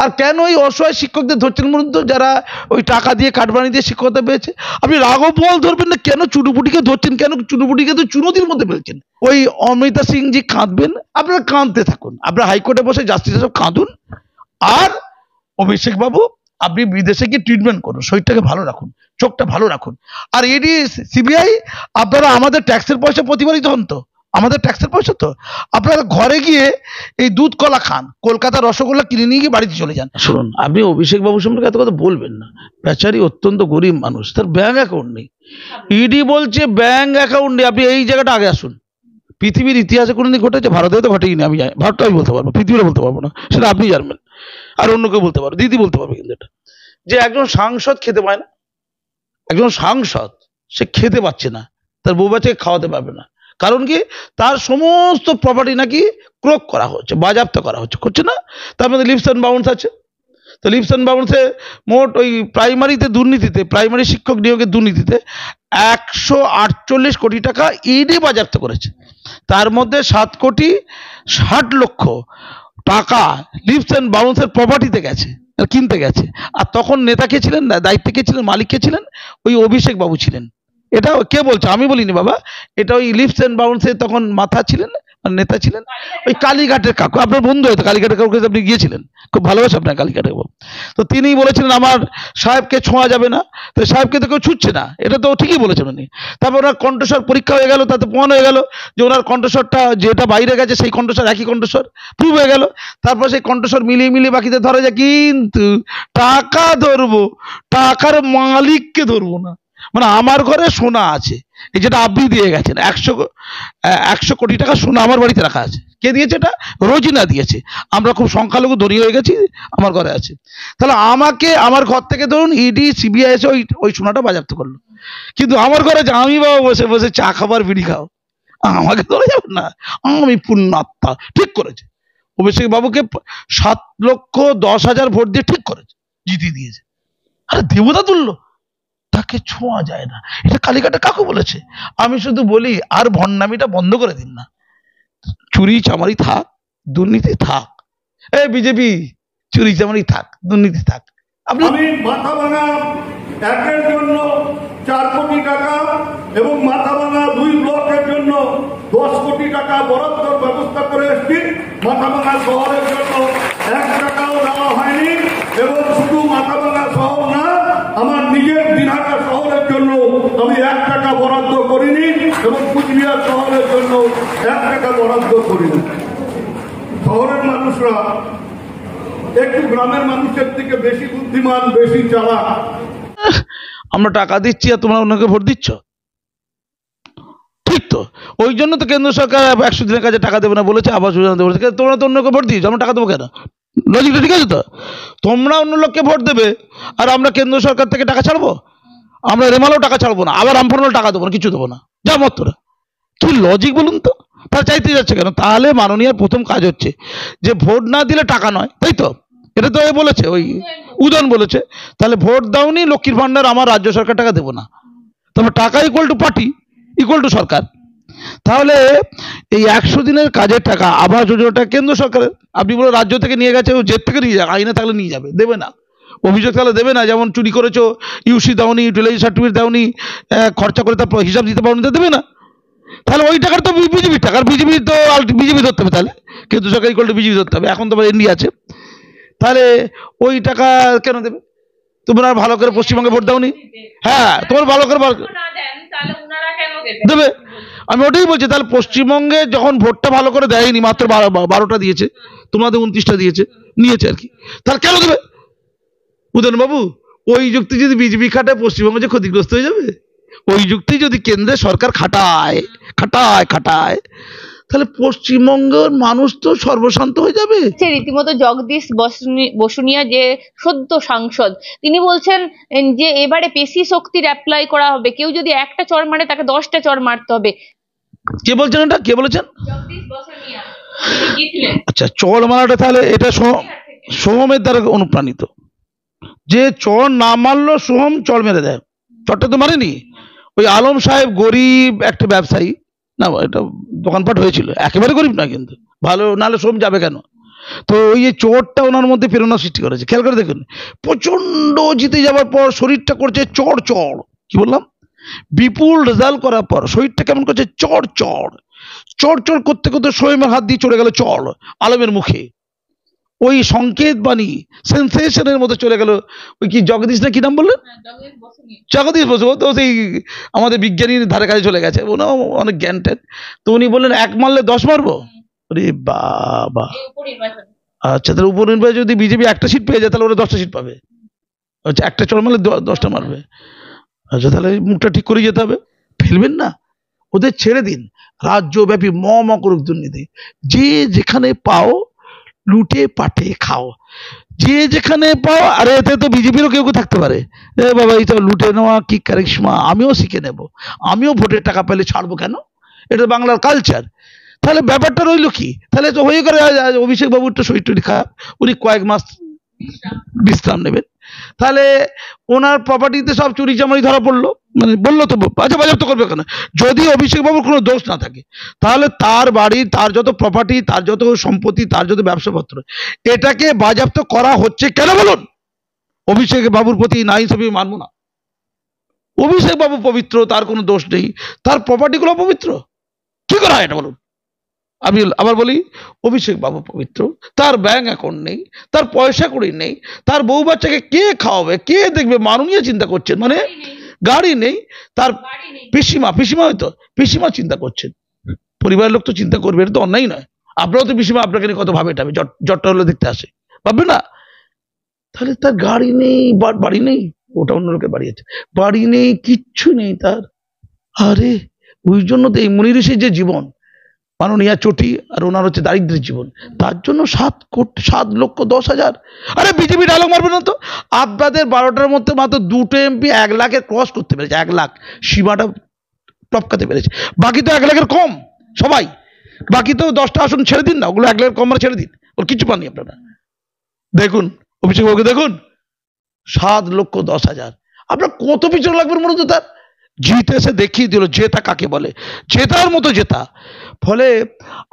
আর কেন ওই অসহায় শিক্ষকদের ধরছেন বলুন তো, যারা ওই টাকা দিয়ে কাটবানি দিয়ে শিক্ষকতা পেয়েছে? আপনি রাঘব বোয়াল ধরবেন না, কেন চুনুপুটিকে ধরছেন? কেন চুনুপুটিকে তো চুনতির মধ্যে ফেলছেন? ওই অমৃতা সিং জি কাঁদবেন, আপনারা কাঁদতে থাকুন, আপনারা হাইকোর্টে বসে জাস্টিস সব কাঁদুন। আর অভিষেক বাবু, আপনি বিদেশে গিয়ে ট্রিটমেন্ট করুন, শরীরটাকে ভালো রাখুন, চোখটা ভালো রাখুন। আর ইডি সিবিআই, আপনারা আমাদের ট্যাক্সের পয়সা প্রতিফলিত হন তো, আমাদের ট্যাক্সের পয়সা তো, আপনারা ঘরে গিয়ে এই দুধ কলা খান, কলকাতার রসগোল্লা কিনে নিয়ে গিয়ে বাড়িতে চলে যান। শুনুন, আপনি অভিষেক বাবু সম্পর্কে এত কথা বলবেন না, বেচারি অত্যন্ত গরিব মানুষ, তার ব্যাংক অ্যাকাউন্ট নেই। ইডি বলছে ব্যাংক অ্যাকাউন্ট নেই। আপনি এই জায়গাটা আগে আসুন। পৃথিবীর ইতিহাসে কোনোদিন ঘটেছে? ভারতে তো ঘটেইনি, আমি জানি, ভারতটা আমি বলতে পারবো, পৃথিবীটা বলতে পারবো না, সেটা আপনি জানবেন আর অন্য কেউ বলতে পারবে, দিদি বলতে পারবে। কিন্তু এটা যে একজন সাংসদ খেতে পায় না, একজন সাংসদ সে খেতে পাচ্ছে না, তার বউ বাচ্চাকে খাওয়াতে পারবে না, কারণ কি? তার সমস্ত প্রপার্টি নাকি ক্রোক করা হচ্ছে, বাজেয়াপ্ত করা হচ্ছে, করছে না? তার মধ্যে লিপস অ্যান্ড বাউন্স আছে। তো লিপস অ্যান্ড বাউন্সে মোট ওই প্রাইমারিতে দুর্নীতিতে, প্রাইমারি শিক্ষক নিয়োগের দুর্নীতিতে 148 কোটি টাকা ইডি বাজেয়াপ্ত করেছে। তার মধ্যে 7,60,00,000 টাকা লিপস অ্যান্ড বাউন্সের প্রপার্টিতে গেছে, কিনতে গেছে। আর তখন নেতা কে ছিলেন, দায়িত্বে কে ছিলেন, মালিক কে ছিলেন? ওই অভিষেক বাবু ছিলেন। এটা কে বলছে? আমি বলিনি বাবা, এটা ওই লিপস অ্যান্ড বাউন্সের তখন মাথা ছিলেন, নেতা ছিলেন ওই কালীঘাটের কাকু, আপনার বন্ধু হয়তো, কালীঘাটের কাকুর কাছে আপনি গিয়েছিলেন, খুব ভালোবাসে আপনার কালীঘাটের বাবু। তো তিনি বলেছিলেন আমার সাহেবকে ছোঁয়া যাবে না, তো সাহেবকে তো কেউ ছুটছে না, এটা তো ঠিকই বলেছেন উনি। তারপর ওনার কণ্ঠস্বর পরীক্ষা হয়ে গেল, তাতে প্রমাণ হয়ে গেল যে ওনার কণ্ঠস্বরটা যেটা বাইরে গেছে সেই কণ্ঠস্বর একই কণ্ঠস্বর, প্রুভ হয়ে গেল। তারপর সেই কণ্ঠস্বর মিলিয়ে মিলিয়ে বাকিতে ধরা যায়, কিন্তু টাকা ধরবো, টাকার মালিককে ধরবো না। মানে আমার ঘরে সোনা আছে, এই যেটা আপনি দিয়ে গেছেন 100 কোটি টাকা সোনা আমার বাড়িতে রাখা আছে। কে দিয়েছে? এটা রোজিনা দিয়েছে। আমরা খুব সংখ্যালঘু ধনী হয়ে গেছি, আমার ঘরে আছে। তাহলে আমাকে আমার ঘর থেকে ধরুন ইডি সিবিআই এসে ওই সোনাটা বাজেয়াপ্ত করলো, কিন্তু আমার ঘরে যে আমি বাবা বসে বসে চা খাবার বিড়ি খাও, আমাকে ধরে যাবে না? আমি পুণ্যাত্মা। ঠিক করেছে অভিষেক বাবুকে 7,10,000 ভোট দিয়ে ঠিক করেছে, জিতিয়ে দিয়েছে। আরে দেবতা তুল্য, তাকে ছোঁয়া যায় না। এটা কালীঘাটে কাকু বলেছে। আমি শুধু বলি, আর ভণ্ডামিটা বন্ধ করে দিন না, চুরি চামারি থাক, দুর্নীতি থাক। এই বিজেপি, চুরি চামারি থাক, দুর্নীতি থাক। আমি মাথাভাঙা 1-এর জন্য 4 কোটি টাকা এবং মাথাভাঙা 2 ব্লকের জন্য 10 কোটি টাকা বরাদ্দর ব্যবস্থা করে এসেছি। মাথাভাঙা শহরের জন্য 1 টাকাও দেওয়া হয়নি, এবং শুধু মাথাভাঙা শহর না, আমার নিজের দিনহাটা শহরের জন্য আমি 1 টাকা বরাদ্দ করিনি, এবং কুচবিহার শহরের জন্য 1 টাকা বরাদ্দ করিনি। শহরের মানুষরা একটু গ্রামের মানুষের থেকে বেশি বুদ্ধিমান, বেশি চালাক। আমরা টাকা দিচ্ছি আর তোমরা অন্যকে ভোট দিচ্ছ, ঠিক তো? ওই জন্য তো কেন্দ্র সরকার 100 দিনের কাজে টাকা দেবে না বলেছে, আবাস যোজনা দেবে বলেছে। তোমরা তো অন্যকে ভোট দিয়েছো, আমরা টাকা দেবো কেন? লজিকটা ঠিক আছে তো? তোমরা অন্য লোককে ভোট দেবে আর আমরা কেন্দ্র সরকার থেকে টাকা ছাড়বো? আমরা রেমালেও টাকা ছাড়বো না, আবার আমফানেও টাকা দেবো না, কিছু দেবো না, যা মত তোরা। কি লজিক বলুন তো? তারা চাইতে যাচ্ছে কেন? তাহলে মাননীয় প্রথম কাজ হচ্ছে যে ভোট না দিলে টাকা নয়, তাই তো? এটা তো বলেছে, ওই উদয়ন বলেছে। তাহলে ভোট দাওনি, লক্ষ্মীর ভান্ডার আমার রাজ্য সরকার টাকা দেবো না, তবে টাকা equal to party, equal to সরকার। তাহলে এই 100 দিনের কাজের টাকা, আবাস যোজনাটা কেন্দ্র সরকারের। আপনি বলে রাজ্য থেকে নিয়ে গেছে, ও জেদ থেকে নিয়ে যাবে, আইনে থাকলে নিয়ে যাবে, দেবে না। অভিযোগ তাহলে দেবে না, যেমন চুরি করেছো, ইউসি দাওনি, ইউটিলাইজেশন সার্টিফিকেট দাওনি, খরচা করে তার হিসাব দিতে পারোনি, তো দেবে না। তাহলে ওই টাকার তো বিজেপির টাকার, বিজেপি তো বিজেপি ধরতে হবে, তাহলে কেন্দ্র সরকার ইকুয়াল টু বিজেপি ধরতে হবে। এখন তোমার এনডি আছে, তাহলে ওই টাকা কেন দেবে? তোমরা ভালো করে পশ্চিমবঙ্গে ভোট দাওনি, হ্যাঁ তোমার ভালো করে দেবে। আমি ওটাই বলছি, তাহলে পশ্চিমবঙ্গে যখন ভোটটা ভালো করে দেয়নি, মাত্র 12টা দিয়েছে, তোমাদের 29টা দিয়েছে, নিয়েছে আর কি, তাহলে কেন দেবে? উদয়ন বাবু, ওই যুক্তি যদি বিজেপি খাটায়, পশ্চিমবঙ্গে যে ক্ষতিগ্রস্ত হয়ে যাবে, ওই যুক্তি যদি কেন্দ্রের সরকার খাটায় খাটায় খাটায়, তাহলে পশ্চিমবঙ্গের মানুষ তো সর্বশান্ত হয়ে যাবে। রীতিমতো জগদীশ বসুনিয়া যে সদ্য সাংসদ, তিনি বলছেন যে এবারে পেশি শক্তির অ্যাপ্লাই করা হবে, কেউ যদি একটা চড় মারে তাকে 10টা চড় মারতে হবে। কে বলছেন এটা? কে বলেছেন? জগদীশ বসুনিয়া। আচ্ছা, চড় মারাটা তাহলে এটা সোহমের দ্বারা অনুপ্রাণিত। যে চড় না মারলো, সোহম চড় মেরে দেয়। চড়টা তো মারেনি। ওই আলম সাহেব গরিব একটা ব্যবসায়ী, না এটা দোকানপাট হয়েছিল, একেবারে গরিব না, কিন্তু ভালো, নাহলে সোম যাবে কেন? তো ওই যে চোটটা ওনার মধ্যে প্রেরণা সৃষ্টি করেছে। খেয়াল করে দেখুন, প্রচন্ড জিতে যাওয়ার পর শরীরটা করছে চড় চড়, কি বললাম, বিপুল রেজাল্ট করার পর শরীরটা কেমন করছে চড় চড়, চড় চড় করতে করতে সোয়েমের হাত দিয়ে চলে গেল চড় আলমের মুখে, ওই সংকেত বাণী সেন্সেশনের মতো চলে গেল। ওই কি জগদীশ না কি নাম বললেন, জগদীশ বসু, তো সেই আমাদের বিজ্ঞানীর ধারে কাছে চলে গেছে, ওনাও অনেক জ্ঞান ট্যান। তো উনি বললেন 1 মারলে 10 মারবো। আরে বাবা, আচ্ছা তাহলে উপনির্বাচনে যদি বিজেপি একটা সিট পেয়ে যায় তাহলে ওরা 10টা সিট পাবে। আচ্ছা একটা চড় মারলে 10টা মারবে। আচ্ছা তাহলে মুখটা ঠিক করে যেতে হবে, ফেলবেন না, ওদের ছেড়ে দিন, রাজ্যব্যাপী ম করুক দুর্নীতি, যে যেখানে পাও লুটে পাটে খাও, যে যেখানে পাও। আরে এতে তো বিজেপিরও কেউ কেউ থাকতে পারে, এ বাবা এই তো লুটে নেওয়া কি কারিশমা, আমিও শিখে নেব, আমিও ভোটের টাকা পেলে ছাড়বো কেন, এটা বাংলার কালচার। তাহলে ব্যাপারটা রইল কি, তাহলে তো হয়ে গেলে অভিষেক বাবু একটু শরীর টরীর খারাপ, উনি কয়েক মাস বিশ্রাম নেবেন, তাহলে ওনার প্রপার্টিতে সব চুরি চামারি ধরা পড়লো, মানে বললো তো আচ্ছা বাজেয়াপ্ত করবে কেন, যদি অভিষেক বাবুর কোনো দোষ না থাকে তাহলে তার বাড়ি, তার যত প্রপার্টি, তার যত সম্পত্তি, তার যত ব্যবসাপত্র, এটাকে বাজেয়াপ্ত করা হচ্ছে কেন বলুন। অভিষেক বাবুর প্রতি না হিসেবে মানবো না, অভিষেক বাবু পবিত্র, তার কোনো দোষ নেই, তার প্রপার্টিগুলো পবিত্র, কি করা হয় এটা বলুন। আমি আবার বলি, অভিষেক বাবু পবিত্র, তার ব্যাংক অ্যাকাউন্ট নেই, তার পয়সা কড়ি নেই, তার বউ বাচ্চাকে কে খাওয়াবে, কে দেখবে, মাননীয় চিন্তা করছেন, মানে গাড়ি নেই, তার পিসিমা হয়তো পিসিমা চিন্তা করছেন, পরিবারের লোক তো চিন্তা করবে, এটা তো অন্যায় নয়। আপনারাও তো পিসিমা আপনাকে নিয়ে কত ভাবে, এটা জটটা হলে দেখতে আসে, ভাববে না। তাহলে তার গাড়ি নেই, বাড়ি নেই, ওটা অন্য লোকের বাড়ি আছে, বাড়ি নেই, কিচ্ছু নেই তার। আরে ওই জন্য তো এই মনির ঋষির যে জীবন, মাননীয়া চটি, আর ওনার হচ্ছে দারিদ্রের জীবন, তার জন্য 7,10,000। আরে বিজেপি ডায়লগ মারবে না তো, আপনাদের 12টার মধ্যে মাত্র 2টো এমপি 1 লাখের ক্রস করতে পেরেছে, 1 লাখ সীমাটা টপকাতে পেরেছে, বাকি তো 1 লাখের কম সবাই, বাকি তো 10টা আসন ছেড়ে দিন না, ওগুলো 1 লাখের কম মানে ছেড়ে দিন, ওর কিছু পাননি আপনারা। দেখুন অভিষেক বাবুকে দেখুন, 7,10,000, আপনার কত পিছনে লাগবে মনে তো, তার জিতে এসে দেখিয়ে দিল জেতা কাকে বলে, জেতার মতো জেতা। ফলে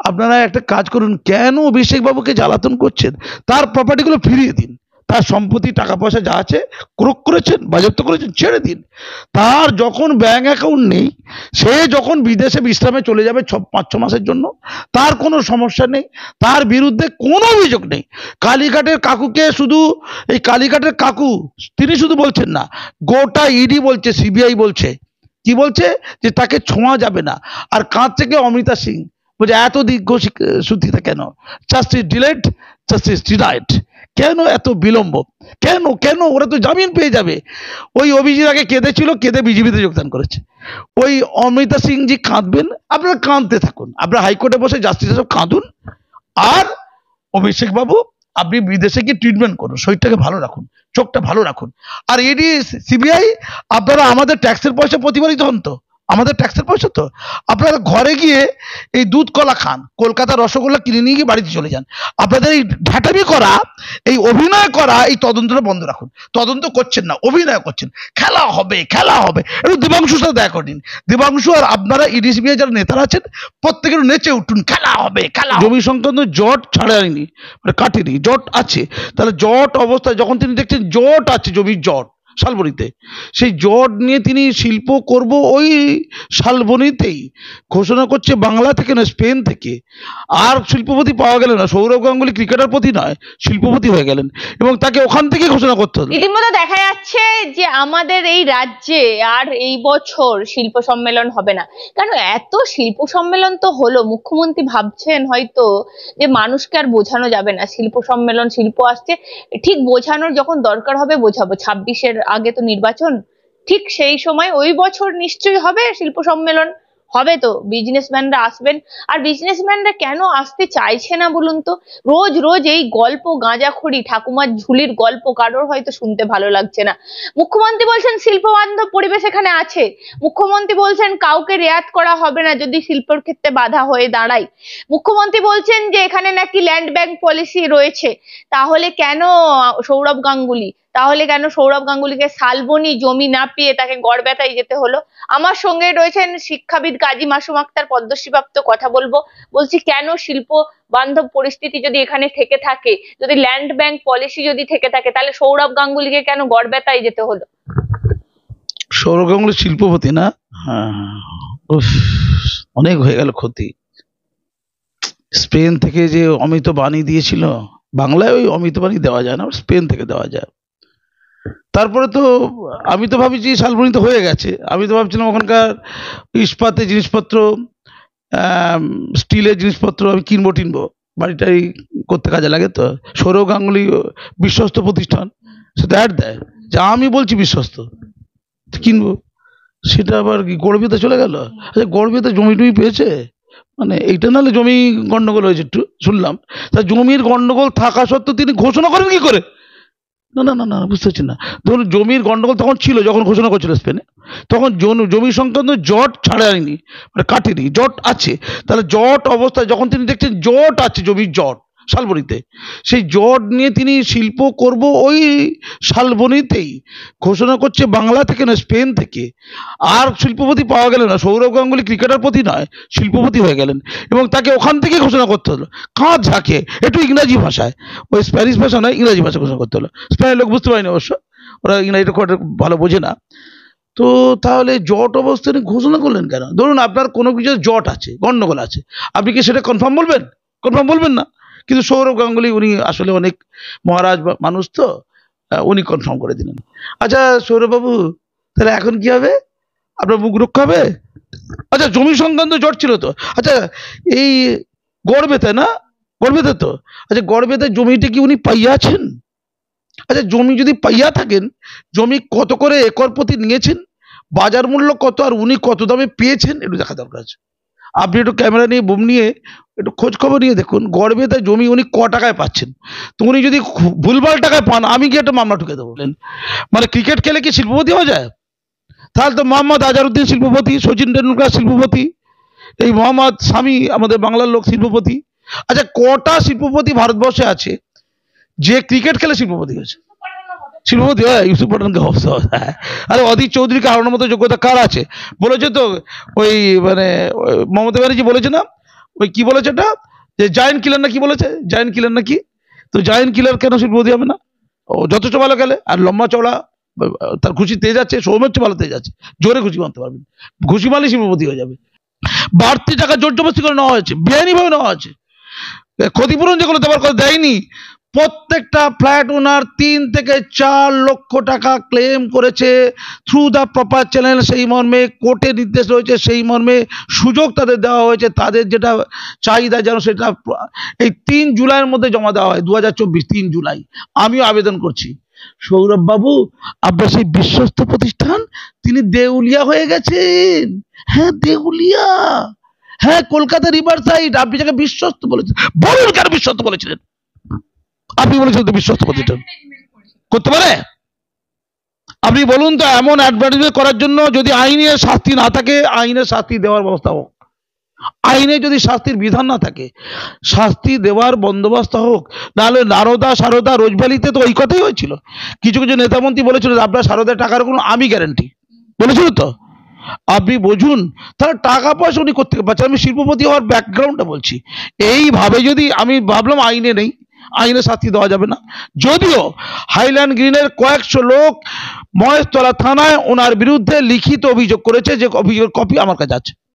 আপনারা একটা কাজ করুন, কেন অভিষেক বাবুকে জ্বালাতন করছেন, তার প্রপার্টিগুলো ফিরিয়ে দিন, তার সম্পত্তি টাকা পয়সা যা আছে ক্রোক করেছেন, বাজেয়াপ্ত করেছেন, ছেড়ে দিন। তার যখন ব্যাংক অ্যাকাউন্ট নেই, সে যখন বিদেশে বিশ্রামে চলে যাবে 5-6 মাসের জন্য, তার কোনো সমস্যা নেই, তার বিরুদ্ধে কোনো অভিযোগ নেই। কালীঘাটের কাকুকে শুধু, এই কালীঘাটের কাকু তিনি শুধু বলছেন না, গোটা ইডি বলছে, সিবিআই বলছে, কি বলছে, যে তাকে ছোঁয়া যাবে না। আর কাঁদছে কে, অমৃতা সিং বলছে এত দীর্ঘ সূত্রিতা কেন, জাস্টিস ডিলেড জাস্টিস ডিনাইড, কেন এত বিলম্ব, কেন কেন, ওরা তো জামিন পেয়ে যাবে। ওই অভিজিৎ আগে কেঁদেছিল, কেঁদে বিজেপিতে যোগদান করেছে, ওই অমৃতা সিং জি কাঁদবেন, আপনারা কাঁদতে থাকুন, আপনারা হাইকোর্টে বসে জাস্টিস সব কাঁদুন, আর অভিষেক বাবু আপনি বিদেশে গিয়ে ট্রিটমেন্ট করুন, শরীরটাকে ভালো রাখুন, চোখটা ভালো রাখুন। আর ইডি সিবিআই আপনারা আমাদের ট্যাক্সের পয়সা প্রতিবারিত হন তো, আমাদের ট্যাক্সের পয়সা তো, আপনারা ঘরে গিয়ে এই দুধ কলা খান, কলকাতার রসগোল্লা কিনে নিয়ে গিয়ে বাড়িতে চলে যান। আপনাদের এই ঢাটামি করা, এই অভিনয় করা, এই তদন্তটা বন্ধ রাখুন। তদন্ত করছেন না, অভিনয় করছেন, খেলা হবে খেলা হবে। একটু দেবাংশুর সাথে দেখা করে নিন, দেবাংশু আর আপনারা ইডি সিবিআই যারা নেতারা আছেন প্রত্যেকের নেচে উঠুন, খেলা হবে খেলা। জমি সংক্রান্ত জট ছাড়ায়নি, মানে কাটেনি, জট আছে। তাহলে জট অবস্থায় যখন তিনি দেখছেন জট আছে, জমির জট শালবনিতে, সেই জট নিয়ে তিনি শিল্প করব ওই শালবনিতেই ঘোষণা করছে, বাংলা থেকে না স্পেন থেকে। আর শিল্পপতি পাওয়া গেল না, সৌরভ গাঙ্গুলি ক্রিকেটার প্রতি নয়, শিল্পপতি হয়ে গেলেন, এবং তাকে ওখান থেকে ঘোষণা করতে হলো। রীতিমতো দেখা যাচ্ছে যে আমাদের এই রাজ্যে আর এই বছর শিল্প সম্মেলন হবে না। কেন এত শিল্প সম্মেলন তো হলো, মুখ্যমন্ত্রী ভাবছেন হয়তো যে মানুষকে আর বোঝানো যাবে না, শিল্প সম্মেলন, শিল্প আসছে, ঠিক বোঝানোর যখন দরকার হবে বোঝাবো, 26-এর আগে তো নির্বাচন, ঠিক সেই সময় ওই বছর নিশ্চয়ই হবে শিল্প সম্মেলন, হবে তো, বিজনেসম্যানরা আসবেন। আর বিজনেসম্যানরা কেন আসতে চাইছে না বলুন তো, রোজ রোজ এই গল্প, গাঁজাখড়ি, ঠাকুমার ঝুলির গল্প কারোর হয়তো শুনতে ভালো লাগছে না। মুখ্যমন্ত্রী বলছেন শিল্প বান্ধব পরিবেশ এখানে আছে, মুখ্যমন্ত্রী বলছেন কাউকে রেয়াত করা হবে না যদি শিল্পের ক্ষেত্রে বাধা হয়ে দাঁড়ায়, মুখ্যমন্ত্রী বলছেন যে এখানে নাকি ল্যান্ড ব্যাংক পলিসি রয়েছে, তাহলে কেন সৌরভ গাঙ্গুলি, তাহলে কেন সৌরভ গাঙ্গুলিকে শালবনী জমি না পেয়ে তাকে গড়বেতায় যেতে হলো? আমার সঙ্গে রয়েছেন শিক্ষাবিদ কাজী মাসুম আক্তার, পদ্মশ্রীপ্রাপ্ত। কথা বলছি কেন শিল্প বান্ধব পরিস্থিতি যদি এখানে থেকে থাকে, যদি ল্যান্ড ব্যাংক পলিসি যদি থেকে থাকে, তাহলে সৌরভ গাঙ্গুলিকে কেন গড়বেতায় যেতে হলো? সৌরভ গাঙ্গুলি শিল্পপতি না? হ্যাঁ, অনেক হয়ে গেল ক্ষতি। স্পেন থেকে যে অমিত বাণী দিয়েছিল, বাংলায় ওই অমিত বাণী দেওয়া যায় না, স্পেন থেকে দেওয়া যায়। তারপরে তো আমি তো ভাবছি শালবনী তো হয়ে গেছে, আমি তো ভাবছিলাম ওখানকার ইস্পাতের জিনিসপত্র, স্টিলের জিনিসপত্র আমি কিনবো বাড়িটাই করতে কাজে লাগে। তো সৌরভ গাঙ্গুলি বিশ্বস্ত প্রতিষ্ঠান, সেটা অ্যাড দেয় যে আমি বলছি বিশ্বস্ত, কিনবো। সেটা আবার কি গড়বেতে চলে গেল? আচ্ছা, গড়বেতে জমি টমি পেয়েছে, মানে এইটা নাহলে জমি গন্ডগোল হয়েছে একটু শুনলাম। তা জমির গন্ডগোল থাকা সত্ত্বেও তিনি ঘোষণা করেন কি করে? না না না না, বুঝতে পারছি না। ধরুন জমির গন্ডগোল তখন ছিল যখন ঘোষণা করছিল স্পেনে, তখন জমি সংক্রান্ত জট ছাড়েনি, মানে কাটেনি, জট আছে। তাহলে জট অবস্থায় যখন তিনি দেখছেন জট আছে, জমির জট শালবনীতে, সেই জট নিয়ে তিনি শিল্প করব ওই শালবনীতেই ঘোষণা করছে, বাংলা থেকে না স্পেন থেকে। আর শিল্পপতি পাওয়া গেল না, সৌরভ গাঙ্গুলি ক্রিকেটার প্রতি নয়, শিল্পপতি হয়ে গেলেন, এবং তাকে ওখান থেকে ঘোষণা করতে হলো কাঁধ ঝাঁকে, একটু ইংরাজি ভাষায়, ওই স্প্যানিশ ভাষা নয়, ইংরাজি ভাষা ঘোষণা করতে হলো। স্পেনের লোক বুঝতে পারেনি অবশ্য, ওরা ইংরাজিটা খুব ভালো বোঝে না। তো তাহলে জট অবস্থানে ঘোষণা করলেন কেন? ধরুন আপনার কোনো কিছু জট আছে, গন্ডগোল আছে, আপনি কি সেটা কনফার্ম বলবেন? কনফার্ম বলবেন না। কিন্তু সৌরভ গাঙ্গুলি উনি আসলে অনেক মহারাজ মানুষ, তো উনি কনফার্ম করে দিলেন। আচ্ছা সৌরভ বাবু, তাহলে এখন কি হবে? আপনার মুখ রক্ষা হবে? আচ্ছা, জমি সংক্রান্ত জট ছিল তো। আচ্ছা, এই গড়বেতে না, গড়বেতে তো, আচ্ছা গড়বেতে জমিটা কি উনি পাইয়া আছেন? আচ্ছা, জমি যদি পাইয়া থাকেন, জমি কত করে একর প্রতি নিয়েছেন, বাজার মূল্য কত, আর উনি কত দামে পেয়েছেন, একটু দেখা দরকার আছে। আপনি একটু ক্যামেরা নিয়ে বুম নিয়ে একটু খোঁজ খবর নিয়ে দেখুন গড়বেতায় জমি উনি ক টাকায় পাচ্ছেন। তো উনি যদি ভুলভাল টাকায় পান, আমি কি একটা মামলা ঠুকে দেবো? মানে ক্রিকেট খেলে কি শিল্পপতি হওয়া যায়? তাহলে তো মোহাম্মদ আজহারউদ্দিন শিল্পপতি, সচিন টেন্ডুলকার শিল্পপতি, এই মোহাম্মদ শামি আমাদের বাংলার লোক শিল্পপতি। আচ্ছা, কটা শিল্পপতি ভারতবর্ষে আছে যে ক্রিকেট খেলে শিল্পপতি হয়েছে? শিল্পপতি হয় ইউসুফ পাঠানকে অবশ্য। আরে অধীর চৌধুরীকে হারানোর মতো যোগ্যতা কার আছে? বলেছে তো ওই, মানে মমতা ব্যানার্জি বলেছে না, ওই কি বলেছে এটা, যে জায়েন্ট কিলার না কি বলেছে, জায়েন্ট কিলার নাকি? তো জায়েন্ট কিলার কেন শিল্পপতি হবে না? ও যথেষ্ট ভালো খেলে, আর লম্বা চওড়া, তার ঘুষি তেজ আছে, সৌম্যের চেয়ে ভালো তেজ আছে, জোরে ঘুষি মারতে পারবেন, ঘুষি মারলে শিল্পপতি হয়ে যাবে। বাড়তি টাকা জোর জবরদস্তি করে নেওয়া হয়েছে, বেআইনিভাবে নেওয়া হয়েছে। ক্ষতিপূরণ যেগুলো দেওয়ার কথা দেয়নি। প্রত্যেকটা ফ্ল্যাট ওনার 3 থেকে 4 লক্ষ টাকা ক্লেম করেছে থ্রু দ্য প্রপার চ্যানেল। সেই মর্মে কোর্টে নির্দেশ রয়েছে, সেই মর্মে সুযোগ তাদের দেওয়া হয়েছে, তাদের যেটা চাহিদা যেন সেটা এই 3 জুলাইয়ের মধ্যে জমা দেওয়া হয়, 2024 3 জুলাই। আমিও আবেদন করছি, সৌরভ বাবু আপনার সেই বিশ্বস্ত প্রতিষ্ঠান তিনি দেউলিয়া হয়ে গেছেন। হ্যাঁ দেউলিয়া, হ্যাঁ কলকাতা রিভার সাইড। আপনি যাকে বিশ্বস্ত বলেছেন, বলুন কেন বিশ্বস্ত বলেছিলেন? আপনি বলেছিলেন তো বিশ্বস্ত প্রতিষ্ঠান করতে পারে। আপনি বলুন তো, এমন অ্যাডভার্টাইজমেন্ট করার জন্য যদি আইনের শাস্তি না থাকে, আইনের শাস্তি দেওয়ার ব্যবস্থা হোক। আইনে যদি শাস্তির বিধান না থাকে, শাস্তি দেওয়ার বন্দোবস্ত হোক। নাহলে নারদা সারদা রোজভ্যালিতে তো ওই কথাই হয়েছিল। কিছু কিছু নেতামন্ত্রী বলেছিল আপনার সারদার টাকার কোনো আমি গ্যারান্টি বলেছিল তো। আপনি বুঝুন, তাহলে টাকা পয়সা উনি করতে পারছেন। আমি শিল্পপতি হওয়ার ব্যাকগ্রাউন্ডটা বলছি। এইভাবে যদি আমি ভাবলাম আইনে নেই, আইনে শাস্তি দেওয়া যাবে না, যদিও হাইল্যান্ড গ্রিনের কয়েকশো লোক মহেশতলা থানায় ওনার বিরুদ্ধে লিখিত অভিযোগ করেছে, যে অভিযোগের কপি আমার কাছে আছে।